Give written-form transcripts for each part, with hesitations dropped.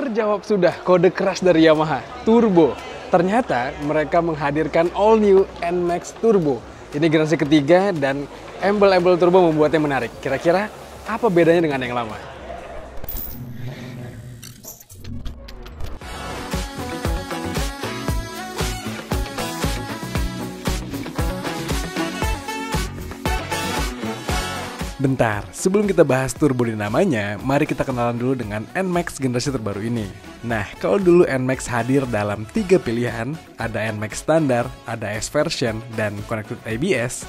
Terjawab sudah kode keras dari Yamaha, Turbo. Ternyata mereka menghadirkan all new NMAX Turbo. Ini generasi ketiga dan embel-embel turbo membuatnya menarik. Kira-kira apa bedanya dengan yang lama? Bentar, sebelum kita bahas turbo di namanya, mari kita kenalan dulu dengan NMAX generasi terbaru ini. Nah, kalau dulu NMAX hadir dalam 3 pilihan, ada NMAX standar, ada S version, dan connected ABS.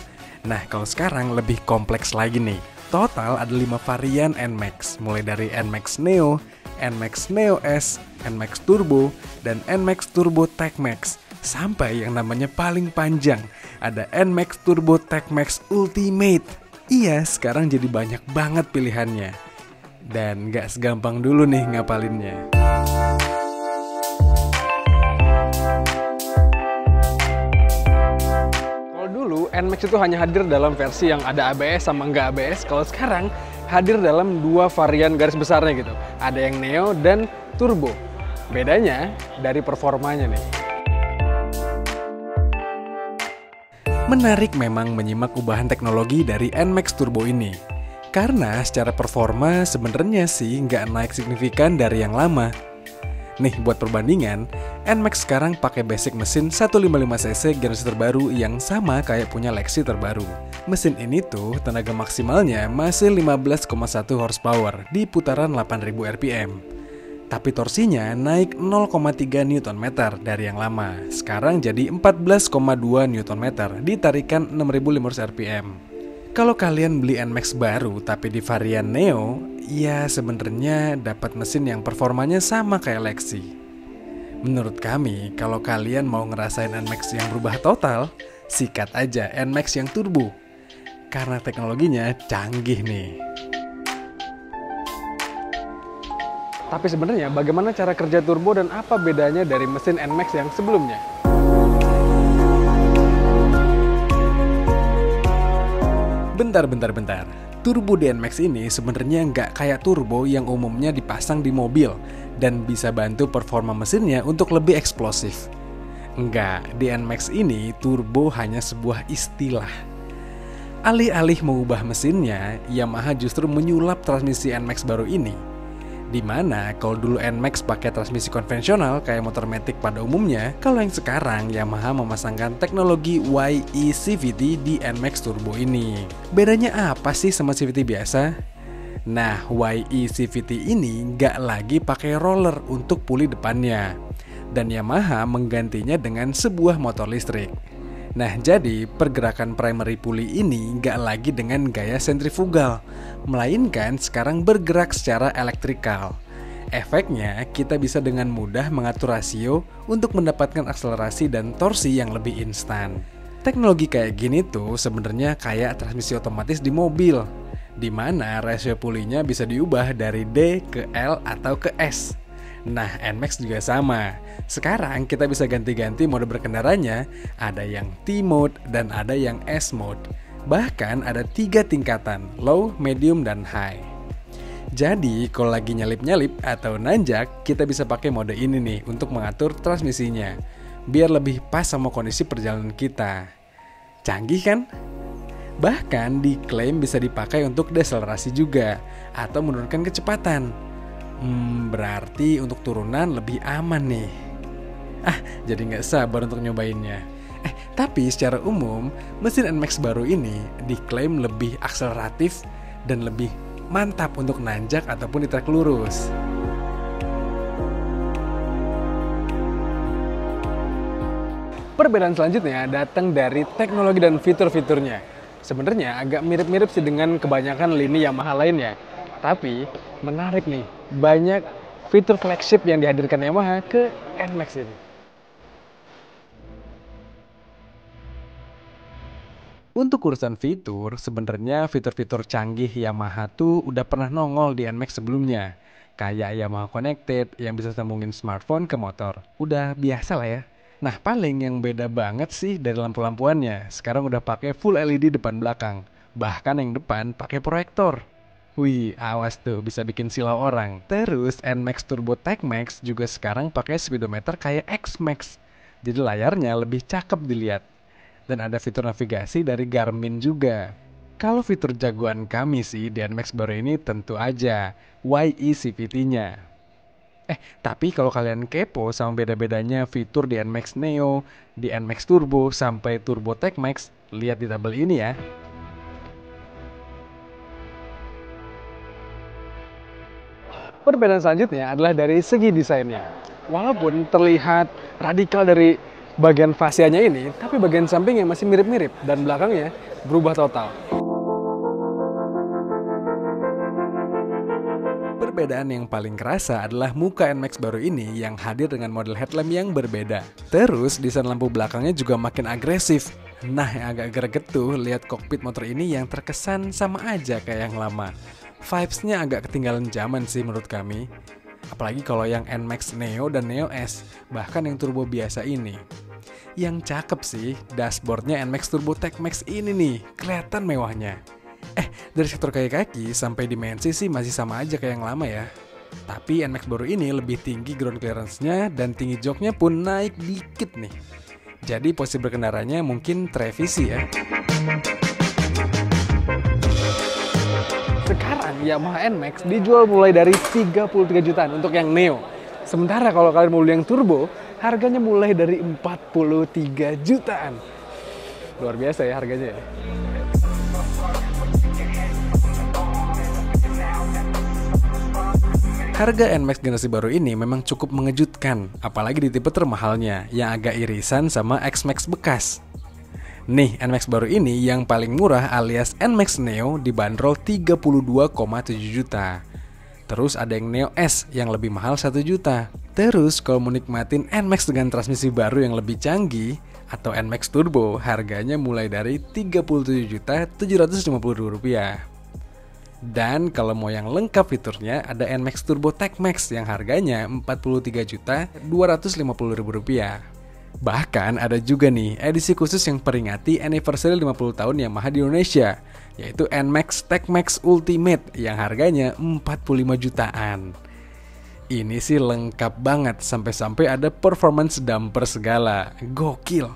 Nah, kalau sekarang lebih kompleks lagi nih. Total ada 5 varian NMAX, mulai dari NMAX Neo, NMAX Neo S, NMAX Turbo, dan NMAX Turbo TechMax. Sampai yang namanya paling panjang, ada NMAX Turbo TechMax Ultimate. Iya, sekarang jadi banyak banget pilihannya. Dan gak segampang dulu nih ngapalinnya. Kalau dulu, NMAX itu hanya hadir dalam versi yang ada ABS sama nggak ABS. Kalau sekarang, hadir dalam 2 varian garis besarnya gitu. Ada yang Neo dan Turbo. Bedanya dari performanya nih. Menarik memang menyimak ubahan teknologi dari NMAX Turbo ini. Karena secara performa sebenarnya sih nggak naik signifikan dari yang lama. Nih buat perbandingan, NMAX sekarang pakai basic mesin 155cc generasi terbaru yang sama kayak punya Lexi terbaru. Mesin ini tuh tenaga maksimalnya masih 15,1 horsepower di putaran 8000 rpm. Tapi torsinya naik 0,3 Nm dari yang lama. Sekarang jadi 14,2 Nm di tarikan 6500 rpm. Kalau kalian beli NMAX baru tapi di varian Neo, ya sebenarnya dapat mesin yang performanya sama kayak Lexi. Menurut kami, kalau kalian mau ngerasain NMAX yang berubah total, sikat aja NMAX yang turbo. Karena teknologinya canggih nih. Tapi sebenarnya bagaimana cara kerja turbo dan apa bedanya dari mesin NMAX yang sebelumnya? Bentar. Turbo di NMAX ini sebenarnya nggak kayak turbo yang umumnya dipasang di mobil dan bisa bantu performa mesinnya untuk lebih eksplosif. Enggak, di NMAX ini turbo hanya sebuah istilah. Alih-alih mengubah mesinnya, Yamaha justru menyulap transmisi NMAX baru ini. Dimana kalau dulu NMAX pakai transmisi konvensional kayak motor matic pada umumnya, kalau yang sekarang Yamaha memasangkan teknologi YE-CVT di NMAX Turbo ini. Bedanya apa sih sama CVT biasa? Nah, YE-CVT ini nggak lagi pakai roller untuk puli depannya, dan Yamaha menggantinya dengan sebuah motor listrik. Nah, jadi pergerakan primary pulley ini nggak lagi dengan gaya sentrifugal, melainkan sekarang bergerak secara elektrikal. Efeknya, kita bisa dengan mudah mengatur rasio untuk mendapatkan akselerasi dan torsi yang lebih instan. Teknologi kayak gini tuh sebenarnya kayak transmisi otomatis di mobil, di mana rasio pulley-nya bisa diubah dari D ke L atau ke S. Nah, NMAX juga sama. Sekarang kita bisa ganti-ganti mode berkendaranya, ada yang T-mode dan ada yang S-mode. Bahkan ada 3 tingkatan, low, medium, dan high. Jadi, kalau lagi nyalip-nyalip atau nanjak, kita bisa pakai mode ini nih untuk mengatur transmisinya, biar lebih pas sama kondisi perjalanan kita. Canggih kan? Bahkan diklaim bisa dipakai untuk deselerasi juga, atau menurunkan kecepatan. Berarti untuk turunan lebih aman nih. Jadi nggak sabar untuk nyobainnya. Tapi secara umum, mesin NMAX baru ini diklaim lebih akseleratif dan lebih mantap untuk nanjak ataupun di trek lurus. Perbedaan selanjutnya datang dari teknologi dan fitur-fiturnya. Sebenarnya agak mirip-mirip sih dengan kebanyakan lini Yamaha lainnya. Tapi menarik nih, banyak fitur flagship yang dihadirkan Yamaha ke NMAX ini. Untuk urusan fitur, sebenarnya fitur-fitur canggih Yamaha tuh udah pernah nongol di NMAX sebelumnya. Kayak Yamaha Connected yang bisa sambungin smartphone ke motor. Udah biasa lah ya. Nah, paling yang beda banget sih dari lampu-lampuannya. Sekarang udah pakai full LED depan belakang. Bahkan yang depan pakai proyektor. Wih, awas tuh, bisa bikin silau orang. Terus NMAX Turbo TechMax juga sekarang pakai speedometer kayak X-Max. Jadi layarnya lebih cakep dilihat. Dan ada fitur navigasi dari Garmin juga. Kalau fitur jagoan kami sih di NMAX baru ini tentu aja YE CVT-nya. Tapi kalau kalian kepo sama beda-bedanya fitur di NMAX Neo, di NMAX Turbo, sampai Turbo TechMax, lihat di tabel ini ya. Perbedaan selanjutnya adalah dari segi desainnya. Walaupun terlihat radikal dari bagian fasianya ini, tapi bagian sampingnya masih mirip-mirip dan belakangnya berubah total. Perbedaan yang paling kerasa adalah muka NMAX baru ini yang hadir dengan model headlamp yang berbeda. Terus desain lampu belakangnya juga makin agresif. Nah, yang agak greget tuh lihat kokpit motor ini yang terkesan sama aja kayak yang lama. Vibes-nya agak ketinggalan zaman sih menurut kami. Apalagi kalau yang NMAX Neo dan Neo S, bahkan yang turbo biasa ini. Yang cakep sih, dashboardnya NMAX Turbo TechMax ini nih, kelihatan mewahnya. Dari sektor kaki sampai dimensi sih masih sama aja kayak yang lama ya. Tapi NMAX baru ini lebih tinggi ground clearance-nya dan tinggi joknya pun naik dikit nih. Jadi posisi berkendaranya mungkin terevisi ya. Sekarang Yamaha NMAX dijual mulai dari 33 jutaan untuk yang Neo. Sementara kalau kalian mau beli yang turbo, harganya mulai dari 43 jutaan. Luar biasa ya harganya ya. Harga NMAX generasi baru ini memang cukup mengejutkan, apalagi di tipe termahalnya yang agak irisan sama X-Max bekas. Nih, NMAX baru ini yang paling murah alias NMAX Neo dibanderol 32,7 juta. Terus ada yang Neo S yang lebih mahal 1 juta. Terus kalau mau nikmatin NMAX dengan transmisi baru yang lebih canggih atau NMAX Turbo, harganya mulai dari 37.750.000 rupiah. Dan kalau mau yang lengkap fiturnya ada NMAX Turbo TechMax yang harganya 43.250.000 rupiah. Bahkan ada juga nih edisi khusus yang peringati anniversary 50 tahun Yamaha di Indonesia, yaitu NMAX TechMax Ultimate yang harganya 45 jutaan. Ini sih lengkap banget, sampai-sampai ada performance damper segala. Gokil.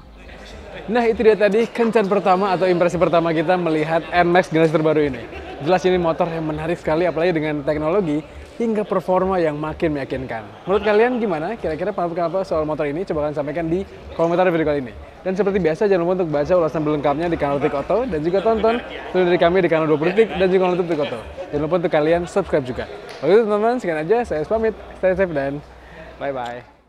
Nah, itu dia tadi kencan pertama atau impresi pertama kita melihat NMAX generasi terbaru ini. Jelas ini motor yang menarik sekali, apalagi dengan teknologi hingga performa yang makin meyakinkan. Menurut kalian gimana? Kira-kira pendapat apa soal motor ini? Coba kalian sampaikan di komentar video kali ini. Dan seperti biasa, jangan lupa untuk baca ulasan berlengkapnya di kanal Tik Auto, dan juga tonton video dari kami di kanal 20 Detik dan juga kanal YouTube Tik Auto. Jangan lupa untuk kalian subscribe juga. Oke teman-teman, sekian aja. Saya pamit. Stay safe dan bye-bye.